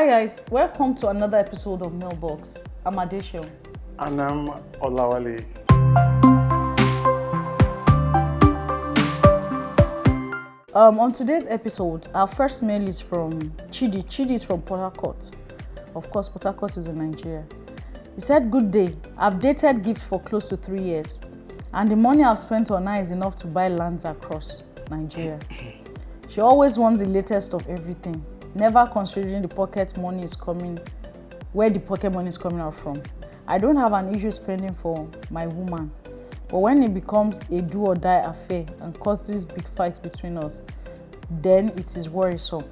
Hi guys, welcome to another episode of Mailbox. I'm Adesho. And I'm Olawale. On today's episode, our first mail is from Chidi. Chidi is from Port Harcourt. Of course, Port Harcourt is in Nigeria. He said, "Good day. I've dated Gift for close to 3 years, and the money I've spent on her is enough to buy lands across Nigeria. She always wants the latest of everything, never considering the pocket money is coming, where the pocket money is coming out from. I don't have an issue spending for my woman, but when it becomes a do or die affair and causes big fights between us, then it is worrisome.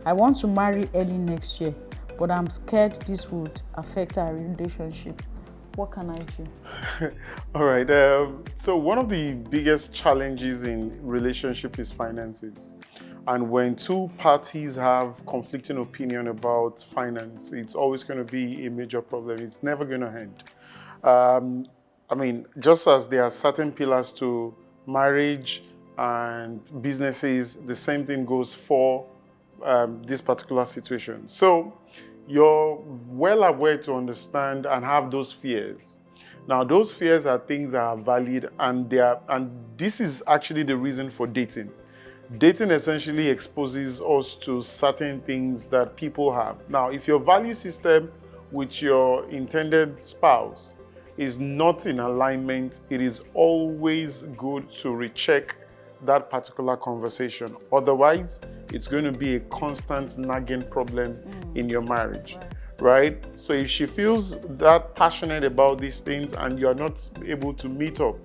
I want to marry early next year, but I'm scared this would affect our relationship. What can I do?" All right. So one of the biggest challenges in relationship is finances. And when two parties have conflicting opinion about finance, it's always going to be a major problem. It's never going to end. Just as there are certain pillars to marriage and businesses, the same thing goes for this particular situation. So you're well aware to understand and have those fears. Now, those fears are things that are valid, and this is actually the reason for dating. Dating essentially exposes us to certain things that people have. Now, if your value system with your intended spouse is not in alignment, it is always good to recheck that particular conversation. Otherwise, it's going to be a constant nagging problem in your marriage, right? So if she feels that passionate about these things and you're not able to meet up,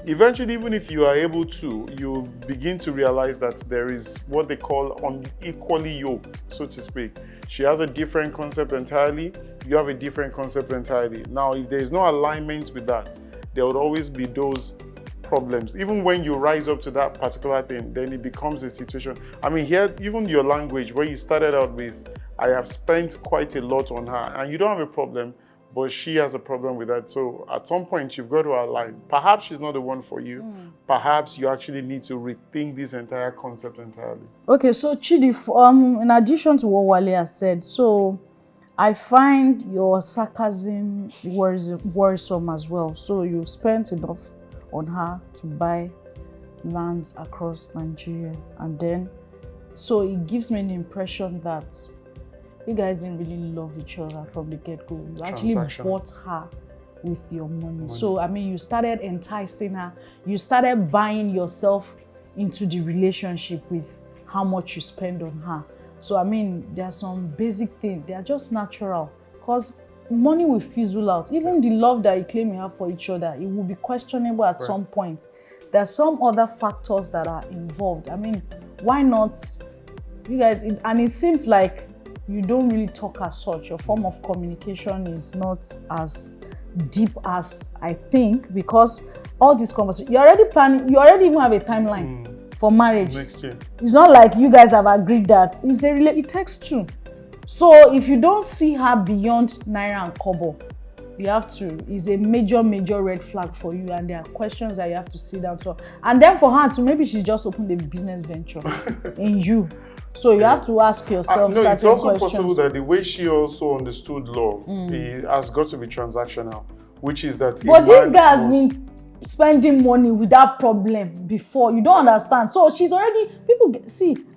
eventually, even if you are able to, you begin to realize that there is what they call unequally yoked, so to speak. She has a different concept entirely, you have a different concept entirely. Now, if there is no alignment with that, there would always be those problems. Even when you rise up to that particular thing, then it becomes a situation. Here, even your language, where you started out with, I have spent quite a lot on her, and you don't have a problem, but she has a problem with that. So at some point, you've got to align. Perhaps she's not the one for you. Perhaps you actually need to rethink this entire concept entirely. Okay, so Chidi, in addition to what Wale has said, so I find your sarcasm worrisome as well. So you've spent enough on her to buy lands across Nigeria, and then, so it gives me the impression that you guys didn't really love each other from the get-go. You actually bought her with your money. So, you started enticing her. You started buying yourself into the relationship with how much you spend on her. So, there are some basic things. They are just natural. Because money will fizzle out. Even the love that you claim you have for each other, it will be questionable at some point. There are some other factors that are involved. Why not? You guys, and it seems like you don't really talk as such. Your form of communication is not as deep as I think, because all this conversation, you're already planning, you already even have a timeline for marriage. Next year. It's not like you guys have agreed that. It takes two. So if you don't see her beyond Naira and Kobo, you have to, it's a major red flag for you, and there are questions that you have to sit down to. And then for her to, maybe she's just opened a business venture in you. So you have to ask yourself certain questions. It's also possible that the way she also understood love it has got to be transactional, which is that. But this guy has been spending money without problem before. You don't understand. So she's already,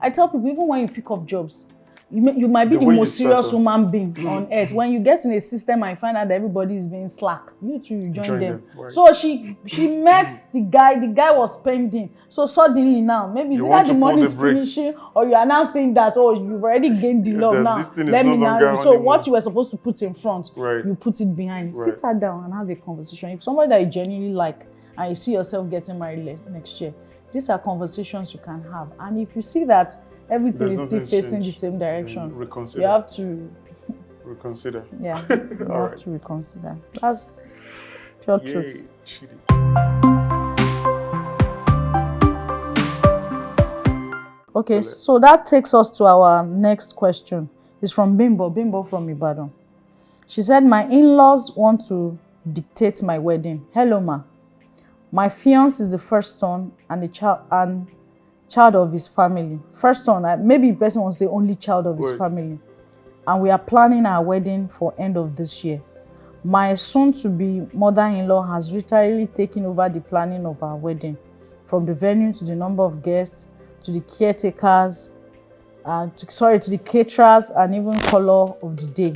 I tell people, even when you pick up jobs, you might be the most serious human being on earth. When you get in a system and you find out that everybody is being slack, you join them. Right. So she met the guy was spending. So suddenly now, maybe it's either the money is finishing, or you are now saying that, you've already gained the love now. Let me now. So what you were supposed to put in front, you put it behind. Right. Sit her down and have a conversation. If somebody that you genuinely like and you see yourself getting married next year, these are conversations you can have. And if you see that everything is still facing the same direction, you have to reconsider. Yeah, you have to reconsider. That's pure truth. Okay, so that takes us to our next question. It's from Bimbo from Ibadan. She said, my in-laws want to dictate my wedding. Hello, ma. My fiancé is the first son and the child of his family. First son, maybe the person wants the only child of his family. and we are planning our wedding for end of this year. My soon-to-be mother-in-law has literally taken over the planning of our wedding, from the venue to the number of guests, to the caretakers, to the caterers, and even color of the day.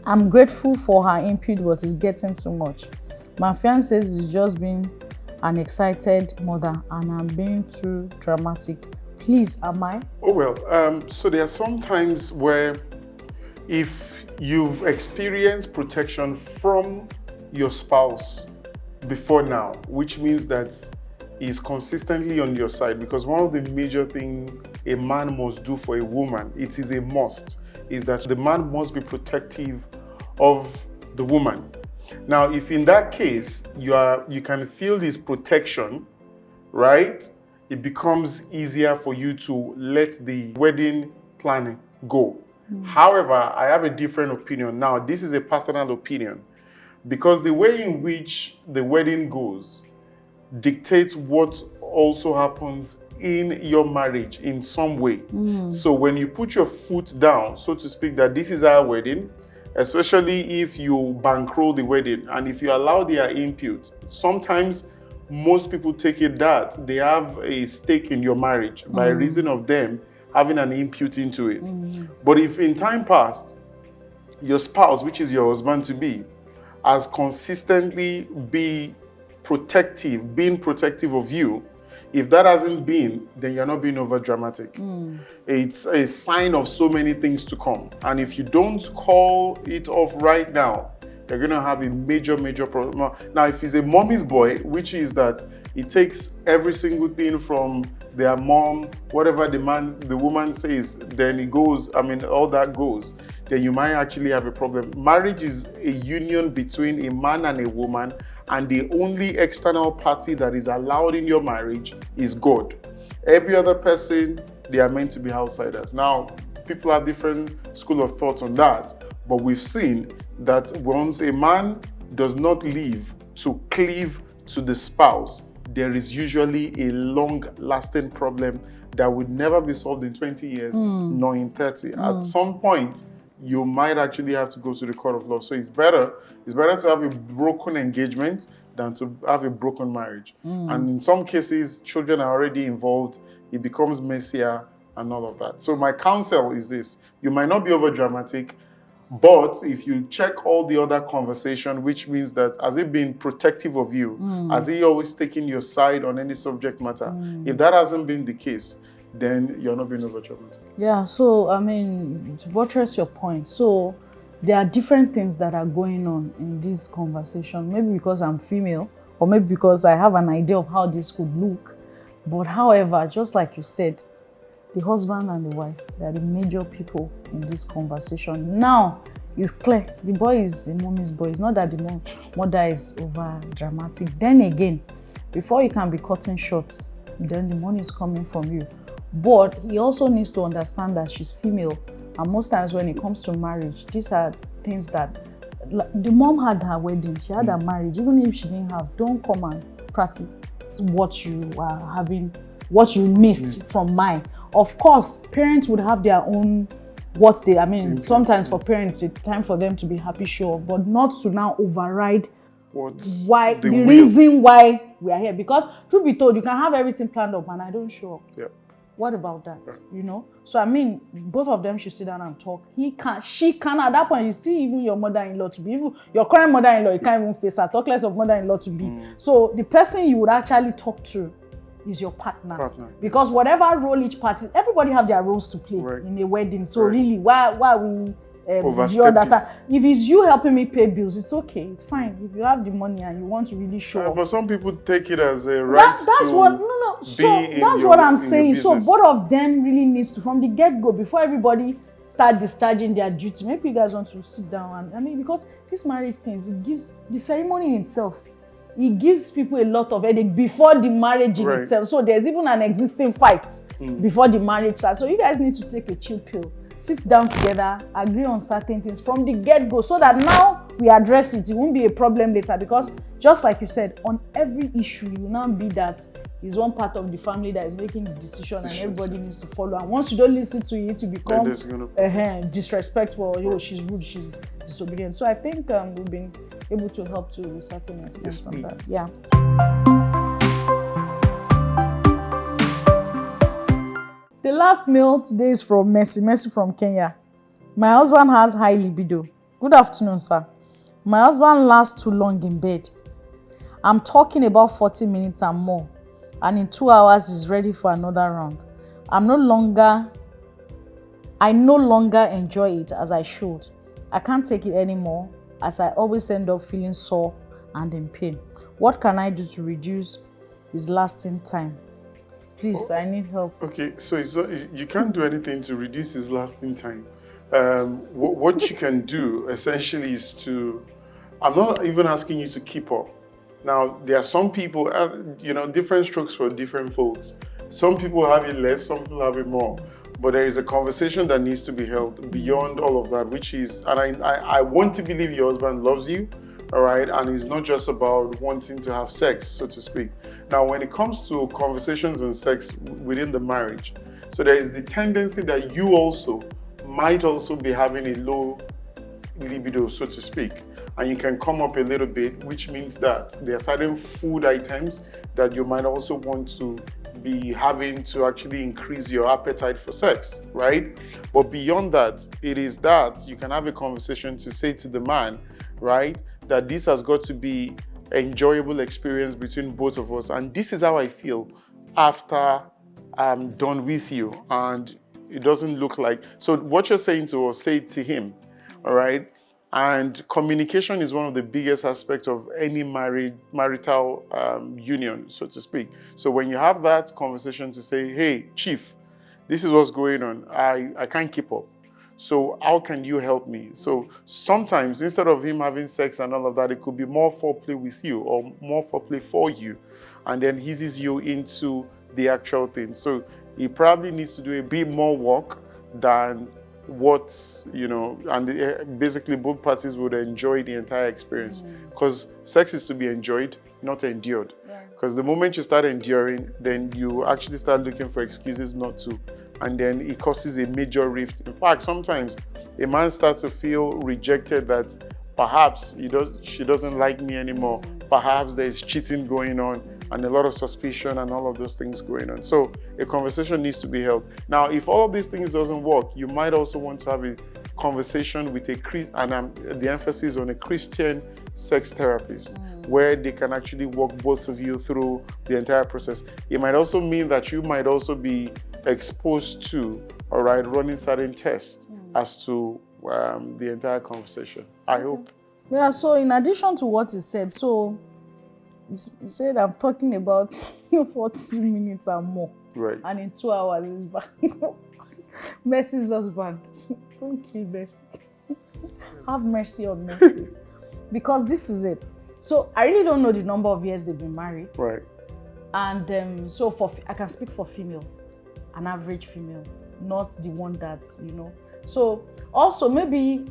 I'm grateful for her input, but it's getting too much. My fiance says it's just being an excited mother, and I'm being too dramatic. Please, am I? Oh, well, so there are some times where if you've experienced protection from your spouse before now, which means that he's consistently on your side, because one of the major things a man must do for a woman, it is a must, is that the man must be protective of the woman. Now, if in that case you can feel this protection, right? It becomes easier for you to let the wedding planning go. However, I have a different opinion. Now, this is a personal opinion, because the way in which the wedding goes dictates what also happens in your marriage in some way. So when you put your foot down, so to speak, that this is our wedding, especially if you bankroll the wedding and if you allow their input, sometimes most people take it that they have a stake in your marriage by reason of them having an input into it. But if in time past, your spouse, which is your husband-to-be, has consistently been protective of you, if that hasn't been, then you're not being over dramatic. It's a sign of so many things to come. And if you don't call it off right now, you're going to have a major problem. Now, if he's a mommy's boy, which is that it takes every single thing from their mom, whatever the woman says, then it goes, all that goes, then you might actually have a problem. Marriage is a union between a man and a woman, and the only external party that is allowed in your marriage is God. Every other person, they are meant to be outsiders. Now, people have different school of thought on that, but we've seen that once a man does not live to cleave to the spouse, there is usually a long-lasting problem that would never be solved in 20 years, nor in 30. At some point, you might actually have to go to the court of law. So it's better to have a broken engagement than to have a broken marriage. And in some cases, children are already involved. It becomes messier and all of that. So my counsel is this: you might not be over dramatic, but if you check all the other conversation, which means that has he been protective of you? Has he always taken your side on any subject matter? If that hasn't been the case, then you're not being over dramatic. Yeah, so to buttress your point, so there are different things that are going on in this conversation. Maybe because I'm female, or maybe because I have an idea of how this could look. But however, just like you said, the husband and the wife, they are the major people in this conversation. Now, it's clear, the boy is the mommy's boy. It's not that the mother is over dramatic. Then again, before you can be cutting shots, then the money is coming from you. But he also needs to understand that she's female. And most times when it comes to marriage, these are things that, the mom had her wedding, she had her marriage. Even if she didn't have, don't come and practice what you are having, what you missed from mine. Of course, parents would have their own, sometimes for parents, it's time for them to be happy, sure, but not to now override the reason why we are here. Because truth be told, you can have everything planned up and I don't show up. Yeah. What about that? So both of them should sit down and talk. She can. At that point, you see, even your mother-in-law to be, even your current mother-in-law, you can't even face her, talk less of mother-in-law to be. So the person you would actually talk to is your partner. Because whatever role each party, everybody have their roles to play in a wedding. So really, why we you understand? If it's you helping me pay bills, it's okay, it's fine. If you have the money and you want to really show off. But some people take it as a right that's what I'm saying. So both of them really needs to, from the get-go, before everybody start discharging their duty, maybe you guys want to sit down and because this marriage things, it gives the ceremony in itself, it gives people a lot of headache before the marriage in itself. So there's even an existing fight before the marriage starts. So you guys need to take a chill pill, sit down together, agree on certain things from the get-go, so that now we address it. It won't be a problem later, because just like you said, on every issue, you will now be that is one part of the family that is making the decision, and everybody needs to follow. And once you don't listen to it, you become disrespectful. Oh, she's rude, she's disobedient. So I think we've been able to help to a certain extent on that. Yeah. The last mail today is from Mercy. Mercy from Kenya. My husband has high libido. Good afternoon, sir. My husband lasts too long in bed. I'm talking about 40 minutes and more, and in 2 hours he's ready for another round. I no longer enjoy it as I should. I can't take it anymore, as I always end up feeling sore and in pain. What can I do to reduce his lasting time? Please, I need help. Okay, so you can't do anything to reduce his lasting time. What you can do essentially is to, I'm not even asking you to keep up. Now, there are some people, different strokes for different folks. Some people have it less, some people have it more. But there is a conversation that needs to be held beyond all of that, which is, and I want to believe your husband loves you, all right? And it's not just about wanting to have sex, so to speak. Now, when it comes to conversations on sex within the marriage, so there is the tendency that you also might also be having a low libido, so to speak. And you can come up a little bit, which means that there are certain food items that you might also want to be having to actually increase your appetite for sex, right? But beyond that, it is that you can have a conversation to say to the man, right, that this has got to be an enjoyable experience between both of us. And this is how I feel after I'm done with you. And it doesn't look like, so what you're saying to us, say it to him, all right? And communication is one of the biggest aspects of any marital union, so to speak. So when you have that conversation to say, hey, chief, this is what's going on. I can't keep up. So how can you help me? So sometimes instead of him having sex and all of that, it could be more foreplay with you or more foreplay for you. And then eases you into the actual thing. So he probably needs to do a bit more work than what, and basically both parties would enjoy the entire experience, because sex is to be enjoyed, not endured. Because the moment you start enduring, then you actually start looking for excuses not to, and then it causes a major rift. In fact, sometimes a man starts to feel rejected, that perhaps she doesn't like me anymore, perhaps there's cheating going on, and a lot of suspicion and all of those things going on. So a conversation needs to be held. Now, if all of these things doesn't work, you might also want to have a conversation with the emphasis on a Christian sex therapist, where they can actually walk both of you through the entire process. It might also mean that you might also be exposed to, all right, running certain tests as to the entire conversation. I hope. Yeah, so in addition to what he said, so he said I'm talking about 40 minutes and more. Right. And in 2 hours he's back. Mercy's husband. Don't kill Mercy. Have mercy on Mercy. Because this is it. So I really don't know the number of years they've been married. Right. And so I can speak for female, an average female, not the one that, So also maybe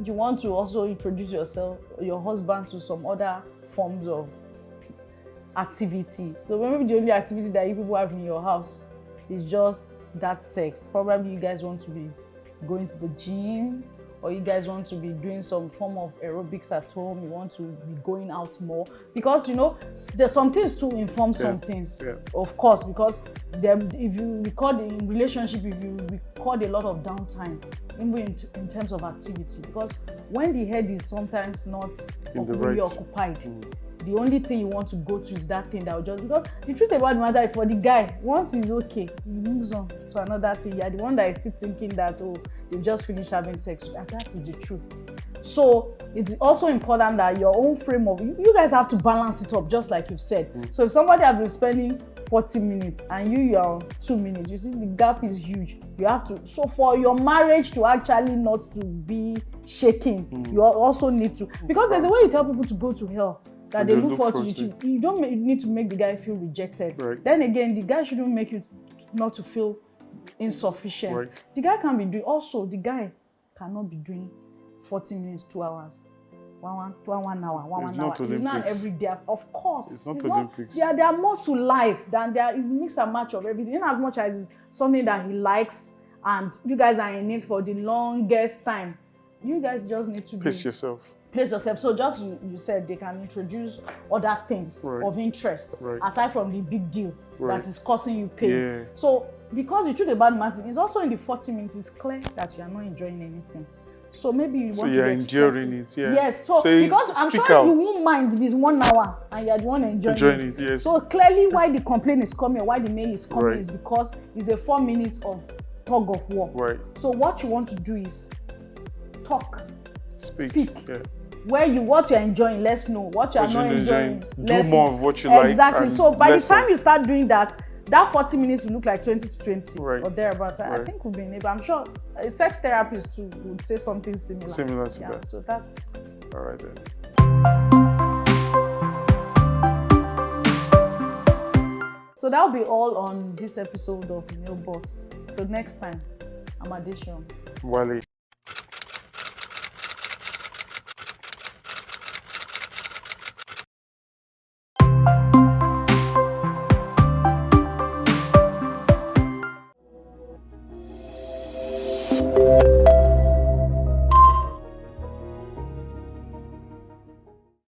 you want to also introduce your husband to some other forms of activity. So maybe the only activity that you people have in your house is just that sex. Probably you guys want to be going to the gym, or you guys want to be doing some form of aerobics at home. You want to be going out more, because there's some things to inform some things, of course, because if you record in relationship, if you record a lot of downtime in terms of activity, because when the head is sometimes not really occupied, the only thing you want to go to is that thing that will just, because the truth about the matter is, for the guy, once he's okay, he moves on to another thing. You're the one that is still thinking that, you just finished having sex. And that is the truth. So it's also important that your own frame of, you guys have to balance it up, just like you've said. So if somebody has been spending 40 minutes and you're 2 minutes, you see the gap is huge. You have to, so for your marriage to actually not to be shaking, you also need to, because there's a way you tell people to go to hell, that they look forward to the truth. You don't need to make the guy feel rejected. Right. Then again, the guy shouldn't make you not to feel insufficient. Right. The guy cannot be doing 40 minutes, 2 hours. one hour, one It's hour. not It's not an Olympics. everyday. Of course, It's not Olympics. There are more to life than there is mix and match of everything. In as much as it's something that he likes, and you guys are in it for the longest time, you guys just need to Pace yourself. place yourself. So just you said they can introduce other things of interest aside from the big deal that is causing you pain. Yeah. So because the truth about Martin is also in the 40 minutes, it's clear that you are not enjoying anything. So maybe you want to enduring it, yeah. Yes. So because I'm sure you won't mind if it's 1 hour and you're the one enjoying it. Yes. So clearly why the complaint is coming or why the mail is coming is because it's a 4 minutes of tug of war. Right. So what you want to do is talk, speak. Yeah. What you're enjoying, let's know. What you're not enjoying, do more of what you like. Exactly. So by the time you start doing that 40 minutes will look like 20 to 20 or thereabouts. I think we've been able. I'm sure a sex therapist too would say something similar. Similar to that. So that's all right then. So that'll be all on this episode of Mailbox. Till next time, I'm Addition. Wale.